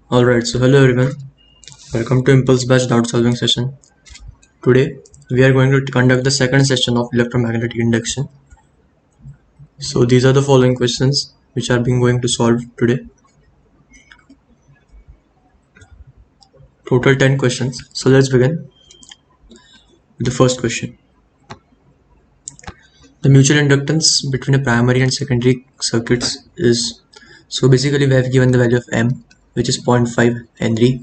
Alright, so hello everyone, welcome to Impulse Batch Doubt Solving Session. Today we are going to conduct the second session of electromagnetic induction. So these are the following questions which are being going to solve today. Total 10 questions. So let's begin with the first question. The mutual inductance between a primary and secondary circuits is, so basically we have given the value of M, which is 0.5 Henry.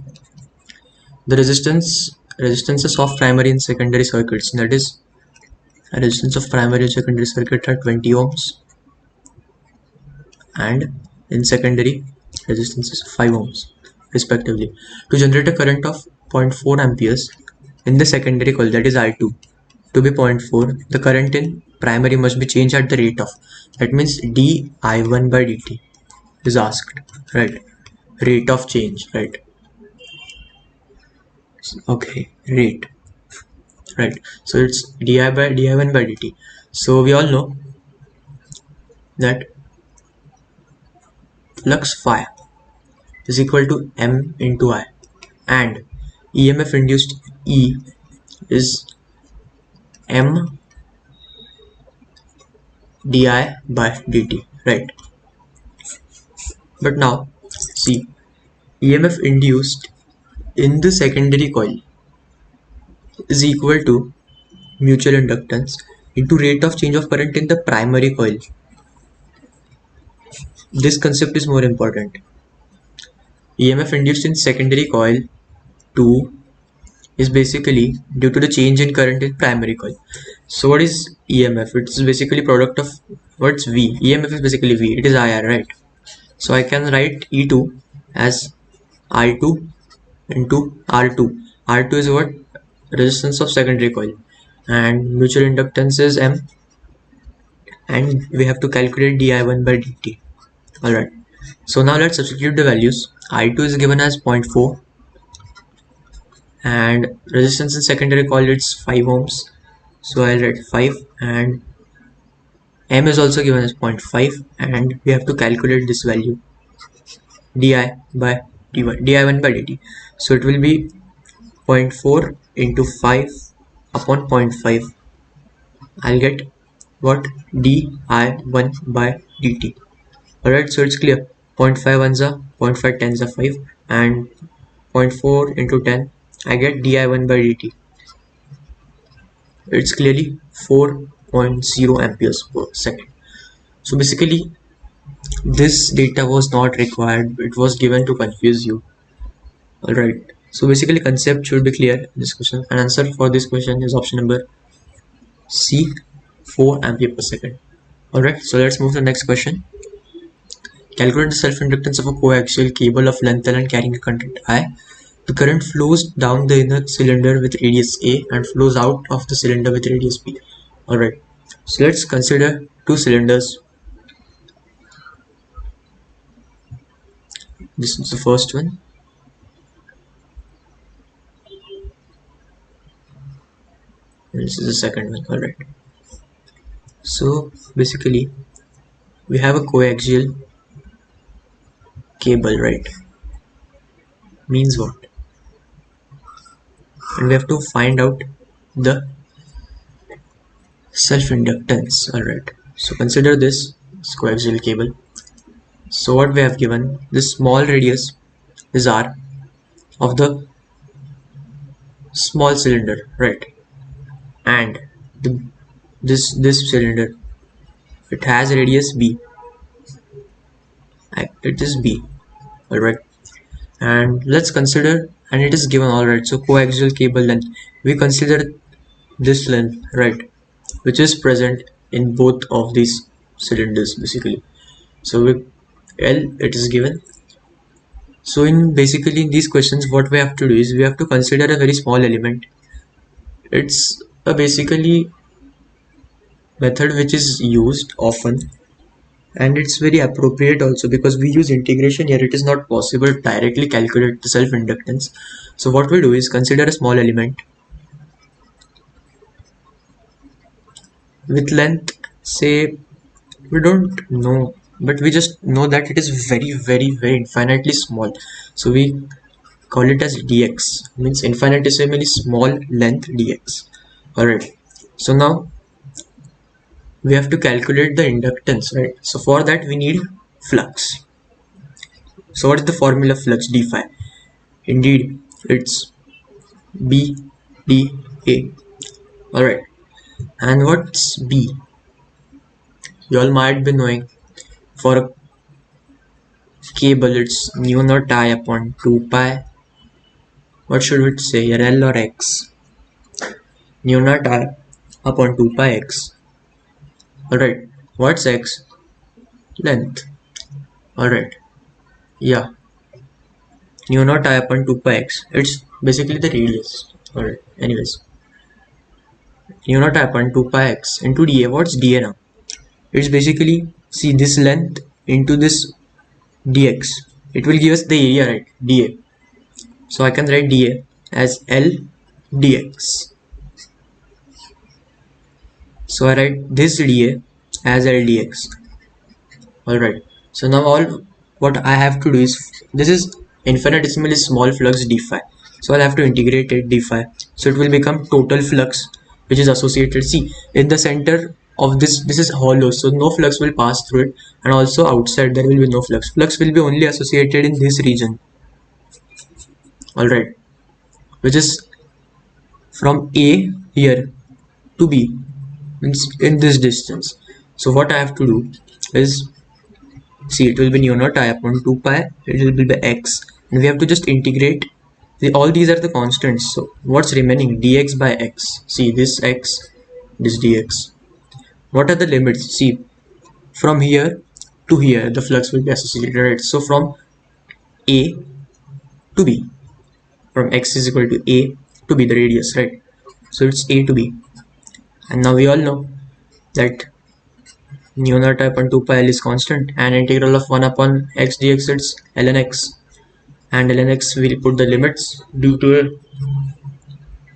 The resistances of primary and secondary circuits, that is resistance of primary and secondary circuit are 20 ohms, and in secondary resistance is 5 ohms respectively. To generate a current of 0.4 amperes in the secondary coil, that is I2, to be 0.4, the current in primary must be changed at the rate of, that means di1 by dt is asked, right? Rate of change, right? Okay, rate, right? So it's di1 by dt. So we all know that flux phi is equal to m into I, and EMF induced E is m di by dt, right? But now see, EMF induced in the secondary coil is equal to mutual inductance into rate of change of current in the primary coil. This concept is more important. EMF induced in secondary coil 2 is basically due to the change in current in primary coil. So what is EMF? It's basically product of what's V. EMF is basically V. It is IR, right? So I can write E2 as I2 into R2. R2 is what? Resistance of secondary coil, and mutual inductance is M, and we have to calculate di1 by dt. Alright, so now let's substitute the values. I2 is given as 0.4, and resistance in secondary coil it's 5 ohms, so I'll write 5, and M is also given as 0.5, and we have to calculate this value di by di1 by dt. So it will be 0.4 into 5 upon 0.5. I'll get what? di1 by dt. Alright, so it's clear. 0.5 ones are 0.5 tens are 5, and 0.4 into 10, I get di1 by dt. It's clearly 4.0 amperes per second. So basically this data was not required, it was given to confuse you. Alright, so basically concept should be clear in this question, and answer for this question is option number C, 4 ampere per second. Alright, so let's move to the next question. Calculate the self-inductance of a coaxial cable of length L and carrying a conductor I. The current flows down the inner cylinder with radius A and flows out of the cylinder with radius B. Alright, so let's consider two cylinders. This is the first one. And this is the second one. Alright, so basically we have a coaxial cable, right? Means what? And we have to find out the self-inductance. Alright, so consider this coaxial cable. So what we have given, this small radius is R of the small cylinder, right? And this cylinder, it has radius B. It is B. Alright, and let's consider, and it is given, alright, so coaxial cable length, we consider this length, right, which is present in both of these cylinders basically. So with L it is given. So in basically in these questions what we have to do is we have to consider a very small element. It's a basically method which is used often, and it's very appropriate also because we use integration here. It is not possible to directly calculate the self-inductance. So what we do is consider a small element with length, say we don't know but we just know that it is very infinitely small, so we call it as dx, means infinitesimally small length dx. Alright, so now we have to calculate the inductance, right? So for that we need flux. So what is the formula of flux? D phi. Indeed, it's b d a. Alright, and what's b? You all might be knowing, for a cable it's nu naught I upon 2 pi. What should we say here, L or X? Nu naught I upon 2 pi x. Alright, what's x? Length. Alright, yeah, nu naught I upon 2 pi x. It's basically the radius. Alright, anyways, nu naught I upon 2 pi x into dA. What's dA now? It's basically, see, this length into this dx. It will give us the area, right? dA. So I can write dA as L dx. So I write this dA as L dx. Alright, so now all what I have to do is, this is infinitesimally small flux d phi, so I'll have to integrate it d phi, so it will become total flux which is associated. See, in the center of this is hollow, so no flux will pass through it, and also outside there will be no flux. Flux will be only associated in this region. Alright, which is from A here to B, means in this distance. So what I have to do is, see, it will be nu naught I upon 2 pi, it will be by x, and we have to just integrate all these are the constants, so what's remaining? Dx by x. See, this x, this dx. What are the limits? See, from here to here the flux will be associated, right? So from A to B, from x is equal to A to B, the radius, right? So it's A to B, and now we all know that nu naught I upon 2 pi L is constant, and integral of 1 upon x dx, it's ln x, and ln x we put the limits due to it,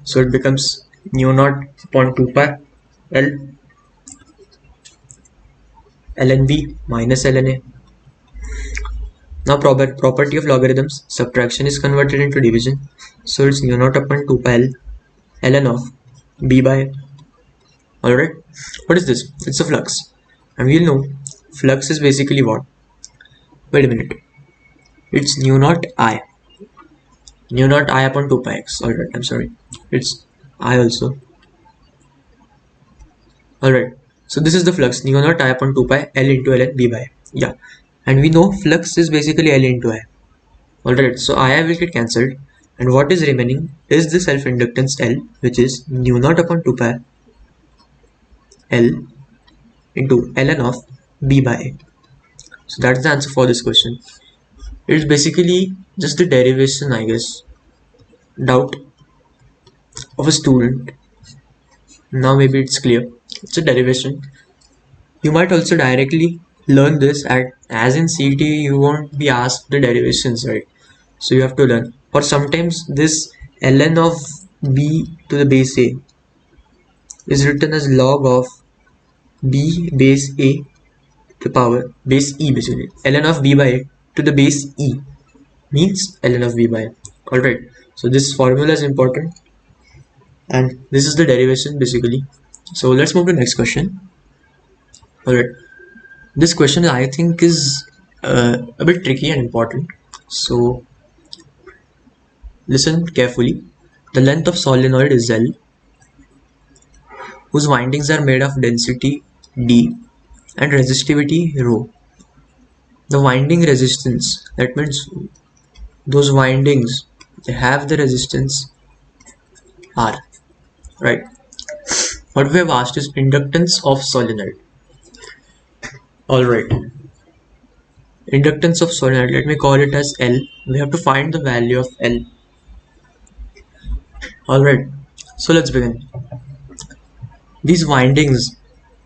so it becomes nu naught upon 2 pi L ln b minus ln a. Now property of logarithms, subtraction is converted into division, so it's nu naught upon 2 pi L ln of b by a. Alright, what is this? It's a flux, and we'll know flux is basically what? Wait a minute, it's nu naught I upon 2 pi x. Alright, I'm sorry, it's I also. Alright, so this is the flux, nu naught I upon 2 pi L into ln b by a. Yeah, and we know flux is basically L into I. Alright, so I will get cancelled, and what is remaining is the self inductance L, which is nu naught upon 2 pi L into ln of b by a. So that's the answer for this question. It's basically just the derivation, I guess, doubt of a student. Now maybe it's clear. It's a derivation. You might also directly learn this as in CT you won't be asked the derivations, right? So you have to learn. Or sometimes this ln of b to the base a is written as log of b base a to the power base e, basically ln of b by a to the base e means ln of b by a. Alright, so this formula is important, and this is the derivation basically. So let's move to the next question. Alright, this question I think is a bit tricky and important, so listen carefully. The length of solenoid is L, whose windings are made of density D and resistivity rho. The winding resistance, that means those windings, they have the resistance R, right? What we have asked is inductance of solenoid. Alright, inductance of solenoid, let me call it as L. We have to find the value of L. Alright, so let's begin. These windings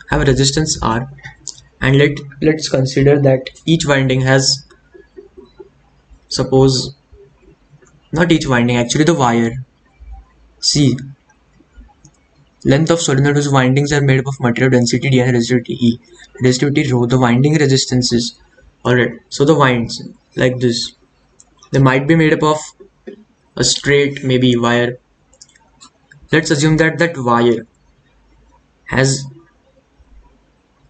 have a resistance R, and let's consider that each winding has, suppose, not each winding, actually the wire. See, Length of solenoid whose windings are made up of material density D and resistivity E. Resistivity rho, the winding resistances. Alright, so the winds like this, they might be made up of a straight maybe wire. Let's assume that that wire has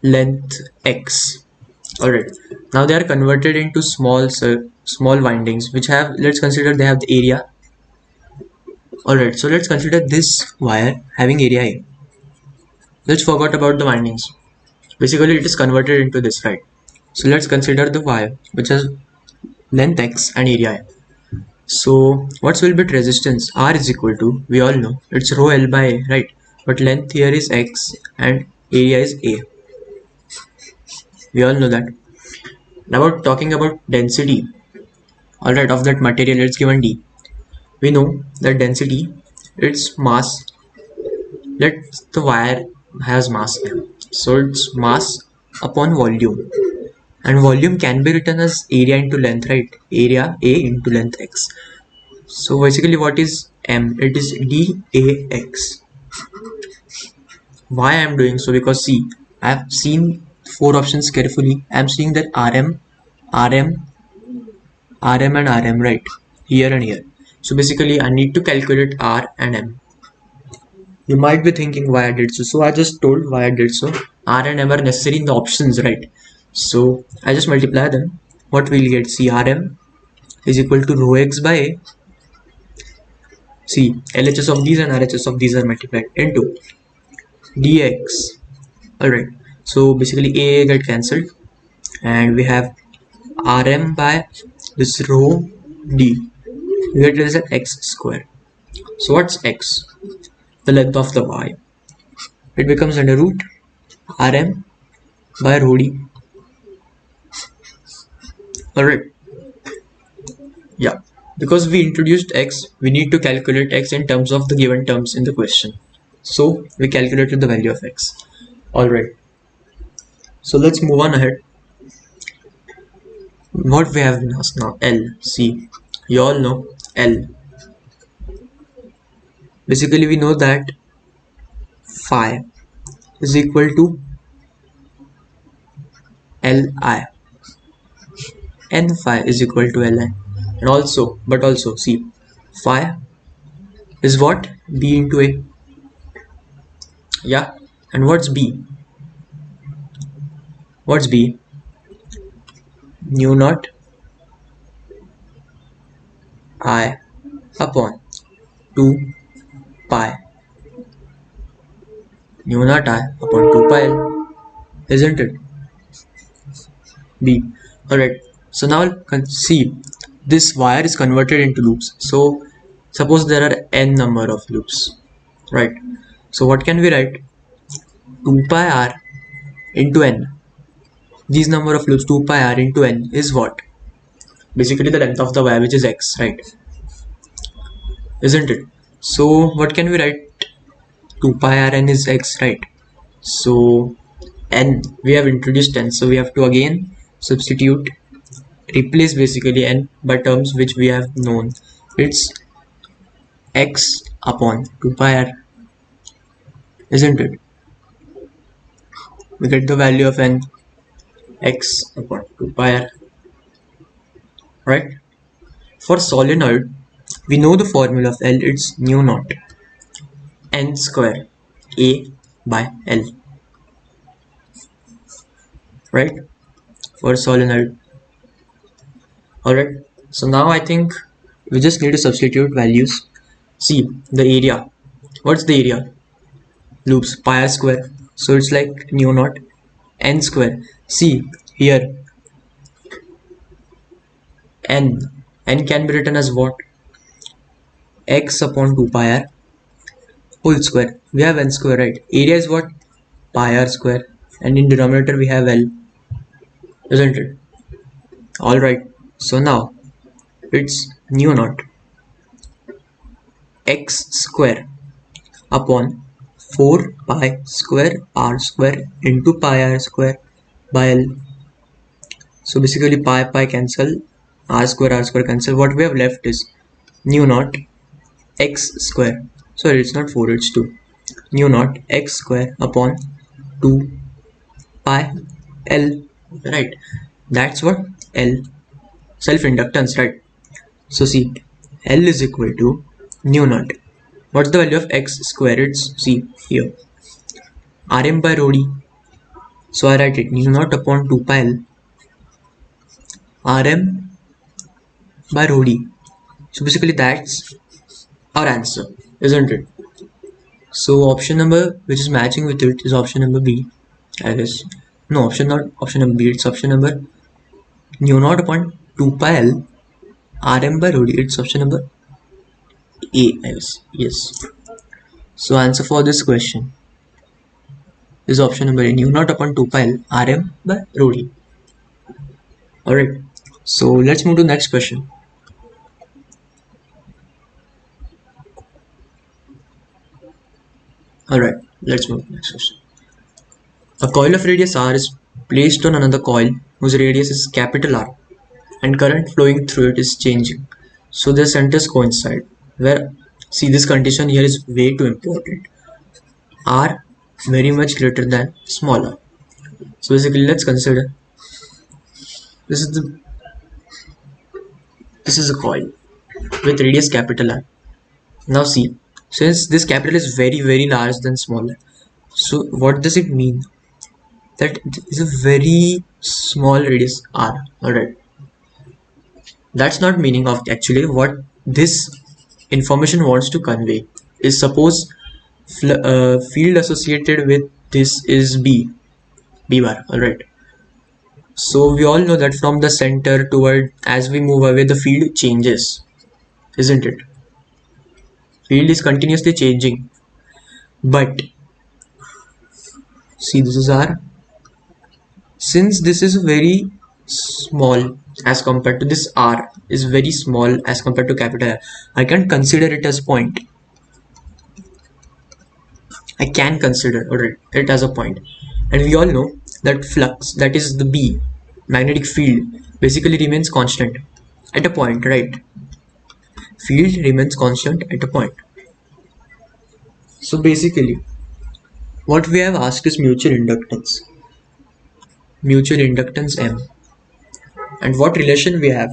length x. Alright, now they are converted into small windings which have, let's consider they have the area. Alright, so let's consider this wire having area A. Let's forget about the windings. Basically it is converted into this, right? So let's consider the wire which has length x and area A. So what will be resistance? R is equal to, we all know, it's rho L by A, right? But length here is x and area is A. We all know that. Now talking about density, alright, of that material, it's given D. We know that density, its mass, let the wire has mass here. So it's mass upon volume. And volume can be written as area into length, right? Area A into length x. So basically what is M? It is dAx. Why I am doing so? Because see, I have seen 4 options carefully. I am seeing that RM, RM, RM and RM, right? Here and here. So basically I need to calculate R and M. You might be thinking why I did so. So I just told why I did so. R and M are necessary in the options, right? So I just multiply them. What we'll get? See, RM is equal to rho x by A. See, LHS of these and RHS of these are multiplied into dx. Alright, so basically A get cancelled and we have RM by this rho D. We get this as x square. So what's x? The length of the y. It becomes under root RM by rho D. Alright, yeah, because we introduced x, we need to calculate x in terms of the given terms in the question. So we calculated the value of x. Alright, so let's move on ahead. What we have now, L. See, you all know L. Basically we know that phi is equal to Li. N phi is equal to Li. And also, but also see, phi is what? B into A. Yeah, and what's B? What's B? Mu naught I upon 2 pi. Mu naught I upon 2 pi L. Isn't it? B. Alright, so now see, this wire is converted into loops. So suppose there are n number of loops, right? So what can we write? 2 pi r into n. These number of loops 2 pi r into n is what? Basically the length of the wire, which is x, right? Isn't it? So what can we write? 2 pi r n is x, right? So n, we have introduced n, so we have to again substitute, replace basically n by terms which we have known. It's x upon 2 pi r, isn't it? We get the value of n, x upon 2 pi r, right? For solenoid, we know the formula of L, it's mu naught n square A by L, right? For solenoid. Alright, so now I think we just need to substitute values. See, the area. What's the area? Loops, pi r square. So it's like mu naught n square. See, here n can be written as what? X upon 2 pi r whole square. We have n square, right? Area is what? Pi r square. And in denominator we have L, isn't it? Alright, so now it's mu naught x square upon 4 pi square r square into pi r square by L. So basically pi cancel, r square cancel. What we have left is mu naught x square. Sorry, it's not 4, it's 2. mu naught x square upon 2 pi L, right? That's what L, self-inductance, right? So see, L is equal to mu naught. What's the value of x square? It's, see here, Rm by rho d. So I write it mu naught upon 2 pi L Rm by rho d. So basically that's our answer, isn't it? So option number which is matching with it is option number B, I guess. No, not option number B, it's option number mu naught upon 2 pi L Rm by rho d. It's option number A, I guess. Yes. So answer for this question is option number A, mu naught upon 2 pi L Rm by rho d. Alright. So let's move to the next question. Alright, let's move to the next question. A coil of radius r is placed on another coil whose radius is capital R and current flowing through it is changing. So their centers coincide. Where, see, this condition here is way too important. R very much greater than smaller. So basically let's consider this is a coil with radius capital R. Now see, since this capital is very large than smaller, so what does it mean? That is a very small radius R. Alright, that's not meaning of actually what this information wants to convey is, suppose field associated with this is B bar. Alright, so we all know that from the center toward, as we move away, the field changes, isn't it? Field is continuously changing. But see, this is R. Since this is very small as compared to this, R is very small as compared to capital R, I can't consider it as point. I can consider it as a point. And we all know that flux, that is the B, magnetic field, basically remains constant at a point, right? Field remains constant at a point. So basically what we have asked is mutual inductance M. And what relation we have?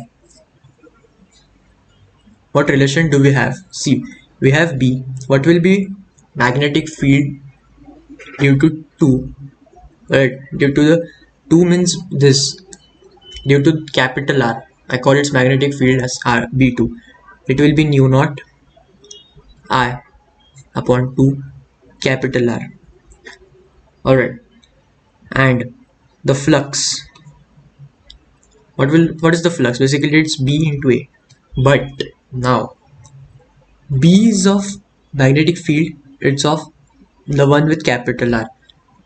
What relation do we have? See, we have B. What will be magnetic field due to 2? Right, due to the 2 means this, due to capital R, I call its magnetic field as B2. It will be mu naught I upon 2 capital R. Alright, and the flux, what is the flux? Basically it's B into A. But now B is of magnetic field, it's of the one with capital R.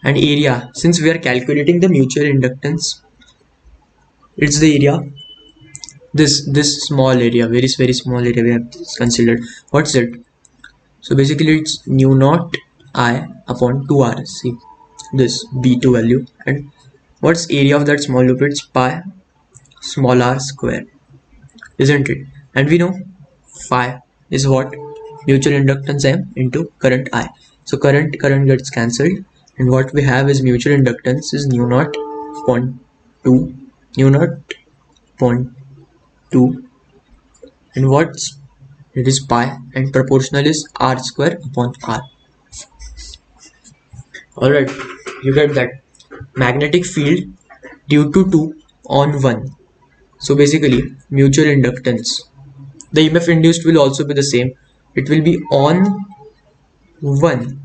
And area, since we are calculating the mutual inductance, it's the area, this small area, very small area we have considered. What's it? So basically it's mu naught I upon 2R. See this B2 value, and what's area of that small loop? It's pi small r square, isn't it? And we know phi is what? Mutual inductance M into current I. So current gets cancelled, and what we have is mutual inductance is mu naught upon 2, and what's it is pi, and proportional is r square upon r. Alright, you get that. Magnetic field due to 2 on 1. So basically mutual inductance, the EMF induced will also be the same. It will be on 1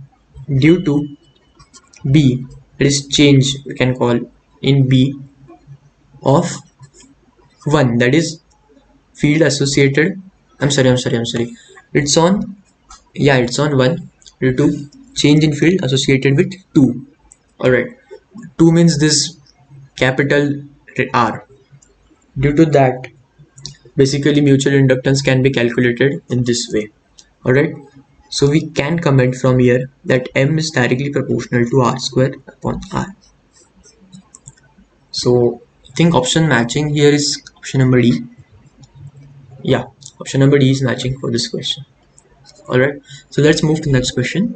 due to B, it is change, we can call in B of 1, that is field associated, I'm sorry, it's on 1 due to change in field associated with 2. Alright, 2 means this capital R. Due to that, basically mutual inductance can be calculated in this way. Alright, so we can comment from here that M is directly proportional to R square upon R. So I think option matching here is option number D. Yeah, option number D is matching for this question. Alright, so let's move to the next question.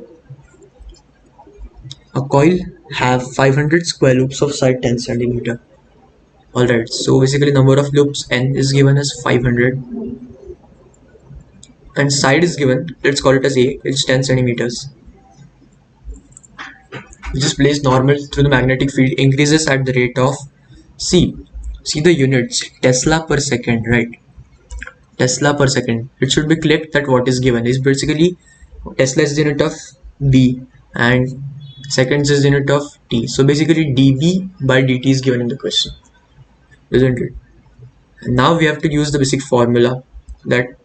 A coil have 500 square loops of side 10 centimeter. Alright, so basically number of loops n is given as 500 and side is given, let's call it as A, it's 10 centimeters, which is placed normal through the magnetic field increases at the rate of C. See the units, Tesla per second, right? Tesla per second. It should be clicked that what is given is basically Tesla is the unit of B and seconds is the unit of T. So basically dB by dt is given in the question, isn't it? And now we have to use the basic formula that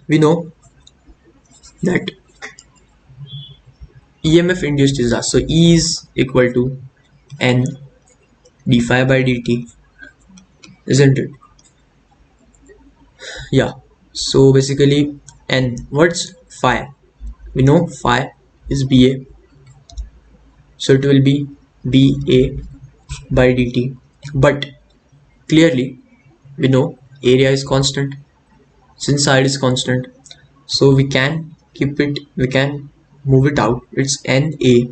we know that EMF induced is so E is equal to N d phi by dt, isn't it? Yeah. So basically N, what's phi? We know phi is BA, so it will be BA by dt. But clearly we know area is constant since side is constant, so we can keep it, we can move it out. It's NA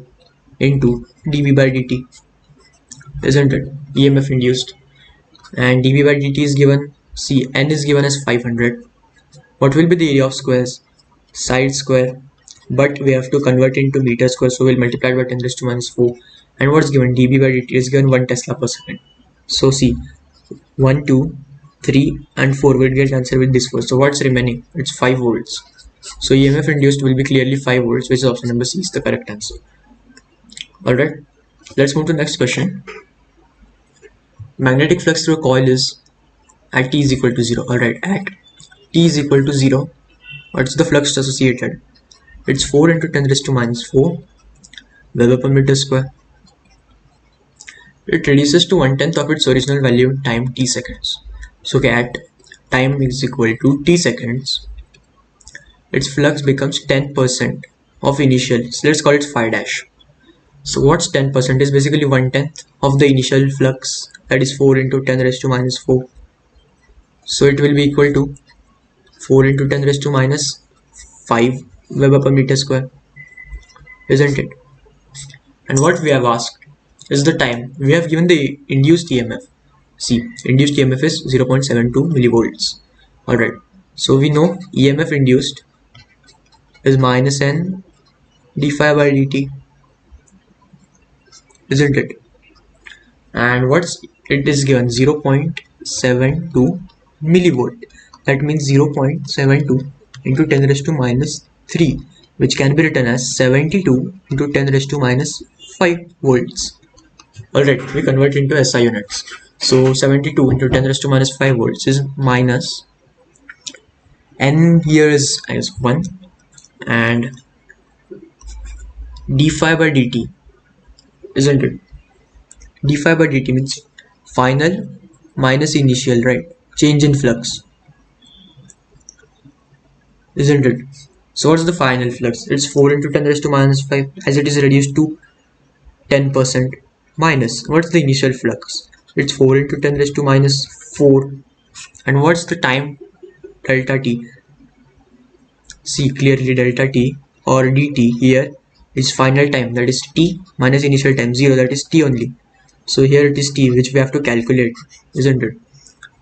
into dB by dt, isn't it? EMF induced, and dB by dt is given, see N is given as 500. What will be the area of squares? Side square, but we have to convert into meter square, so we'll multiply by 10 raised to minus 4. And what's given? dB by dt is given 1 Tesla per second. So see 1, 2, 3 and 4, we'll get answer with this first. So what's remaining? It's 5 volts. So EMF induced will be clearly 5 volts, which is option number C is the correct answer. Alright, let's move to the next question. Magnetic flux through a coil is at T is equal to 0. Alright, at T is equal to 0, what's the flux associated? It's 4 into 10 raised to minus 4 Weber per meter square. It reduces to 1/10 of its original value in time t seconds. So okay, at time is equal to t seconds, its flux becomes 10% of initial. So let's call it phi dash. So what's 10%? Is basically 1/10 of the initial flux, that is 4 into 10 raised to minus 4. So it will be equal to 4 into 10 raised to minus 5 Weber per meter square, isn't it? And what we have asked is the time. We have given the induced EMF. See, induced EMF is 0.72 millivolts. Alright, so we know EMF induced is minus N d phi by dt, isn't it? And what's it is given? 0.72 millivolt. That means 0.72 into 10 raised to minus 3, which can be written as 72 into 10 raised to minus 5 volts. Alright, we convert into SI units. So 72 into 10 raised to minus 5 volts is minus N here is 1 and d phi by dt, isn't it? d phi by dt means final minus initial, right? Change in flux, isn't it? So what's the final flux? It's 4 into 10 raised to minus 5 as it is reduced to 10% minus what's the initial flux? It's 4 into 10 raised to minus 4. And what's the time? Delta t. See clearly delta t or dt here is final time, that is t minus initial time 0, that is t only. So here it is t, which we have to calculate, isn't it?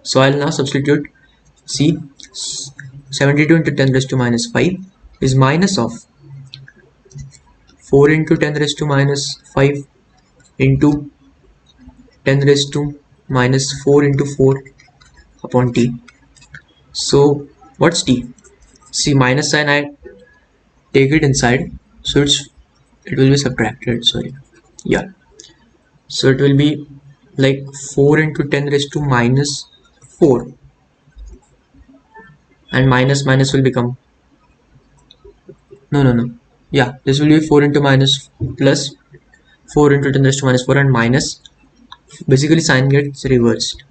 So I'll now substitute. See 72 into 10 raised to minus 5 is minus of 4 into 10 raised to minus 5 into 10 raised to minus 4 into 4 upon t. So what's t? See minus sign, I take it inside, so it will be subtracted, sorry, yeah. So it will be like 4 into 10 raised to minus 4 and minus minus will become no, yeah, this will be 4 into minus plus 4 into 10 raised to minus 4 and minus, basically sign gets reversed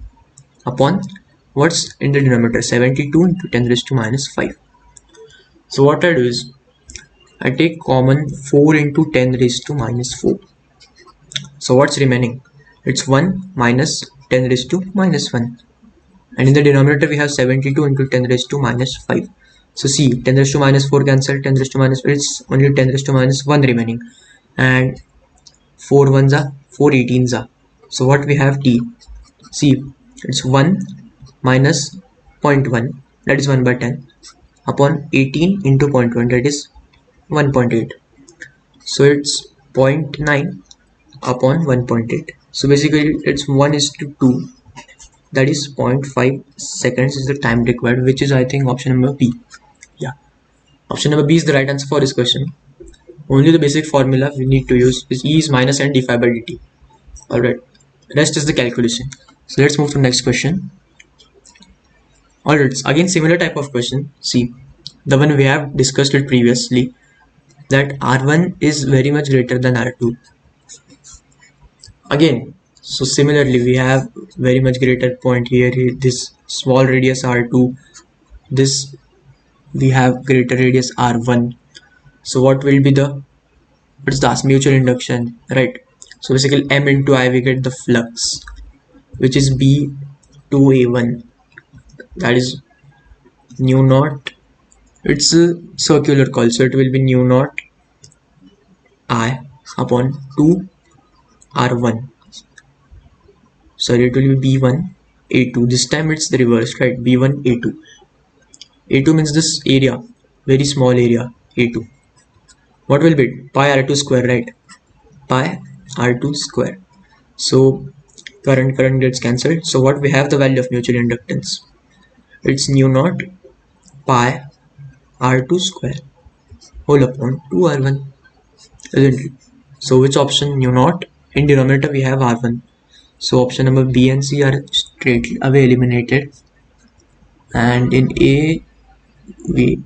upon what's in the denominator, 72 into 10 raised to minus 5. So what I do is I take common 4 into 10 raised to minus 4. So what's remaining? It's 1 minus 10 raised to minus 1. And in the denominator we have 72 into 10 raised to minus 5. So see 10 raised to minus 4 cancel, 10 raised to minus 4, it's only 10 raised to minus 1 remaining. And 4 ones are 4 18s are. So what we have t, see, it's 1 minus 0.1, that is 1 by 10, upon 18 into 0.1, that is 1.8. So it's 0.9 upon 1.8. So basically it's 1 is to 2, that is 0.5 seconds is the time required, which is I think option number B. Yeah, option number B is the right answer for this question. Only the basic formula we need to use is E is minus n d phi by dt. Alright, rest is the calculation. So let's move to the next question. Alright, again similar type of question. See, the one we have discussed it previously, that R1 is very much greater than R2. Again, so similarly we have very much greater point here, this small radius R2, this we have greater radius R1. So what will be the, what's the mutual induction, right? So basically M into I we get the flux, which is B2A1, that is nu naught, it's a circular coil, so it will be nu naught I upon 2 R1. Sorry, it will be B1 A2. This time it's the reverse, right? B1 A2. A2 means this area, very small area, A2. What will be it? Pi R2 square, right? Pi R2 square. So current gets cancelled. So what we have, the value of mutual inductance, it's nu naught pi R2 square whole upon 2 R1, isn't it? So which option? Nu naught. In denominator we have R1. So option number B and C are straight away eliminated. And in A, we,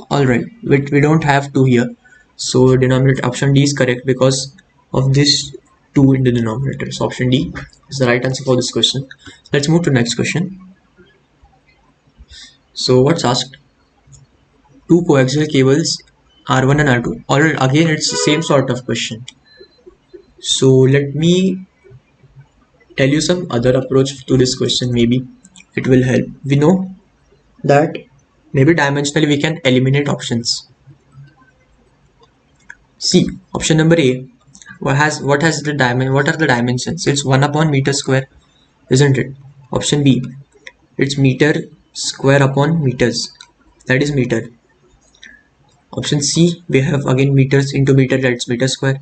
alright, we don't have 2 here. So denominator option D is correct because of this 2 in the denominator. So option D is the right answer for this question. Let's move to the next question. So what's asked? Two coaxial cables R1 and R2. Alright, again it's the same sort of question. So let me tell you some other approach to this question, maybe it will help. We know that maybe dimensionally we can eliminate options. See, option number A, what are the dimensions? It's 1 upon meter square, isn't it? Option B, it's meter square upon meters, that is meter. Option C, we have again meters into meter, that's meter square,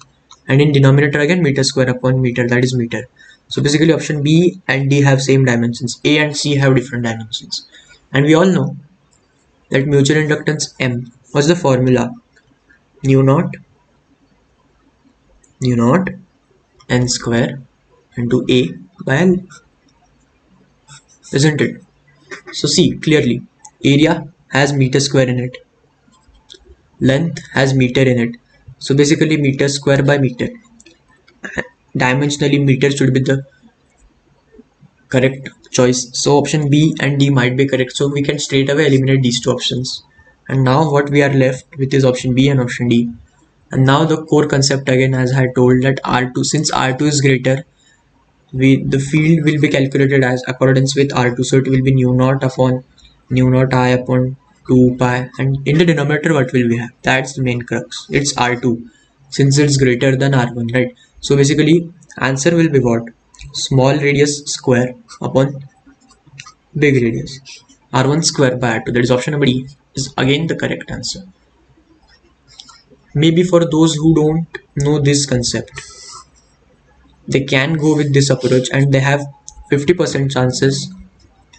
and in denominator again meter square upon meter, that is meter. So basically option B and D have same dimensions, A and C have different dimensions. And we all know that mutual inductance M, what's the formula? Nu naught n square into A by L, isn't it? So see clearly, area has meter square in it, length has meter in it, so basically meter square by meter. Dimensionally meter should be the correct choice, so option B and D might be correct, so we can straight away eliminate these two options. And now what we are left with is option B and option D. And now the core concept again, as I told, that R2, since R2 is greater, the field will be calculated as accordance with R2, so it will be nu naught upon nu naught I upon 2 pi, and in the denominator what will we have? That's the main crux, it's R2 since it's greater than R1, right? So basically answer will be what? Small radius square upon big radius, R1 square by R2, that is option number D is again the correct answer. Maybe for those who don't know this concept, they can go with this approach and they have 50% chances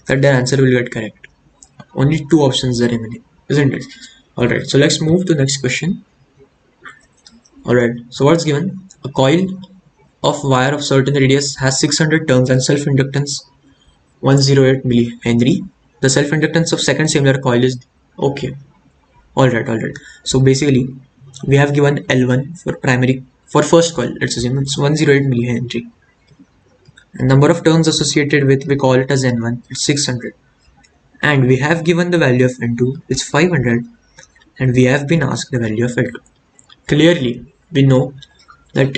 that their answer will get correct. Only two options are remaining, isn't it? Alright, so let's move to the next question. Alright, so what's given? A coil of wire of certain radius has 600 turns and self-inductance 108 millihenry. The self-inductance of second similar coil is okay. Alright. So basically we have given L1 for primary, for first coil, let's assume it's 108 millihenry. And number of turns associated with, we call it as N1, it's 600. And we have given the value of N2, it's 500. And we have been asked the value of L2. Clearly, we know that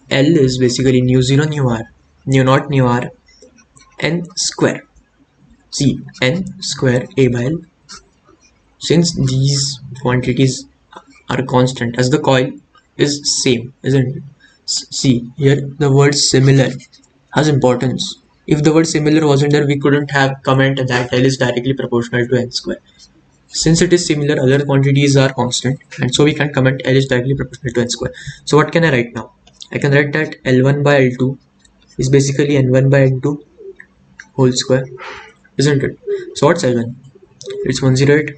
L is basically nu0 nu r, nu naught nu r, n square. See, n square A by L. Since these quantities are constant, as the coil is same, isn't it? See here, the word similar has importance. If the word similar wasn't there, we couldn't have comment that L is directly proportional to n square. Since it is similar, other quantities are constant, and so we can comment L is directly proportional to n square. So what can I write now? I can write that L1 by L2 is basically n1 by n2 whole square, isn't it? So what's L1? It's 108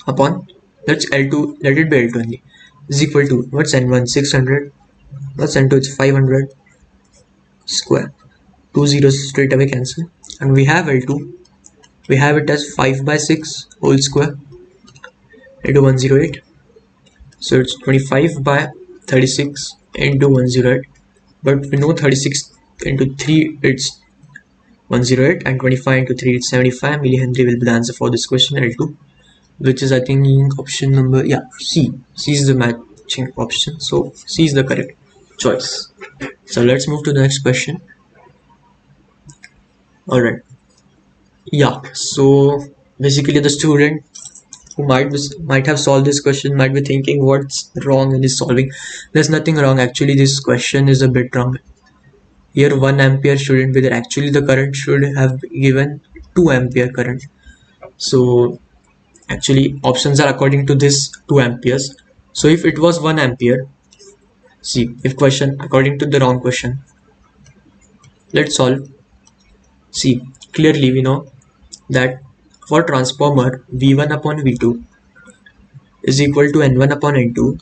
upon, let's L2, let it be L2 only, is equal to, what's n1? 600, what's n2? It's 500 square. Two zeros straight away cancel, and we have L2, we have it as 5 by 6 whole square into 108, so it's 25 by 36 into 108, but we know 36 into 3 it's 108 and 25 into 3 it's 75 millihenry will be the answer for this question, L2, which is I think option number, yeah, C. C is the matching option, so C is the correct choice. So let's move to the next question. Alright, yeah, so basically the student who might have solved this question might be thinking what's wrong in his solving. There's nothing wrong, actually this question is a bit wrong. Here 1 ampere shouldn't be there, actually the current should have given 2 ampere current. So actually options are according to this 2 amperes. So if it was 1 ampere, see, if question according to the wrong question, let's solve. See, clearly we know that for transformer V1 upon V2 is equal to N1 upon N2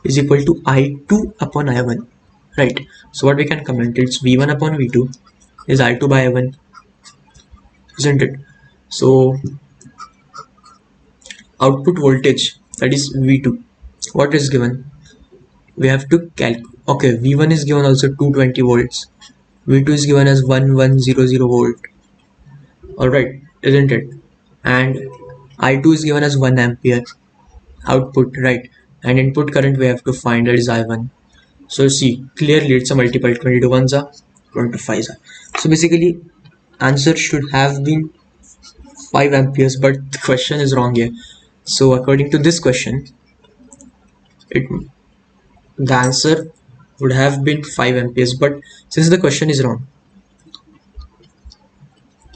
is equal to I2 upon I1, right? So what we can comment, it's V1 upon V2 is I2 by I1, isn't it? So output voltage, that is V2, what is given? We have to calculate. Okay, V1 is given also 220 volts, V2 is given as 1100 volt, alright, isn't it? And I2 is given as 1 ampere output, right? And input current we have to find, that is I1. So see, clearly it's a multiple, 22 ones are 25s are. So basically answer should have been 5 amperes, but the question is wrong here. So according to this question, the answer would have been 5 amperes, but since the question is wrong,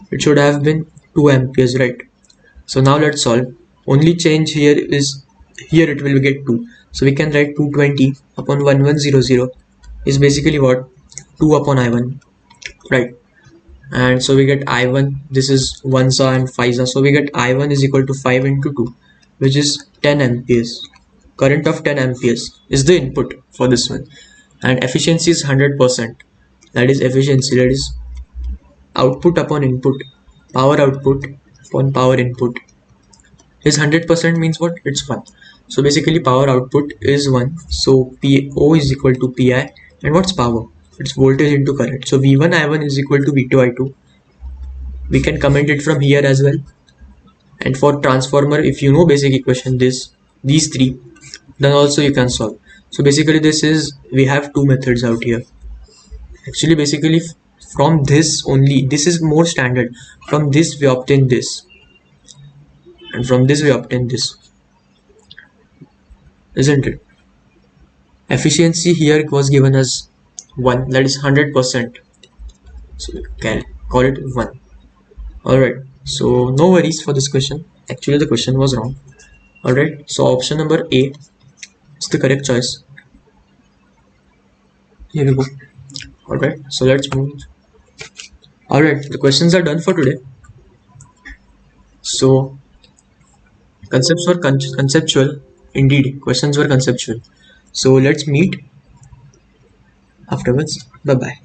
it should have been 2 amperes, right? So now let's solve. Only change here is, here it will get 2, so we can write 220 upon 1100 is basically what, 2 upon I1, right? And so we get I1, this is 1s and 5s, so we get I1 is equal to 5 into 2, which is 10 amperes. Current of 10 amperes is the input for this one, and efficiency is 100%, that is efficiency, that is output upon input, power output upon power input is 100% means what, it's 1. So basically power output is 1, so PO is equal to PI, and what's power? It's voltage into current, so V1 I1 is equal to V2 I2. We can comment it from here as well. And for transformer, if you know basic equation, these three, then also you can solve. So basically this is, we have two methods out here. Actually basically from this only, this is more standard, from this we obtain this, and from this we obtain this, isn't it? Efficiency here was given as 1, that is 100%, so we can call it 1. Alright, so no worries for this question, actually the question was wrong. Alright, so option number A is the correct choice. Here we go. Alright, so let's move. Alright, the questions are done for today. So concepts were conceptual, indeed questions were conceptual. So let's meet afterwards. Bye bye.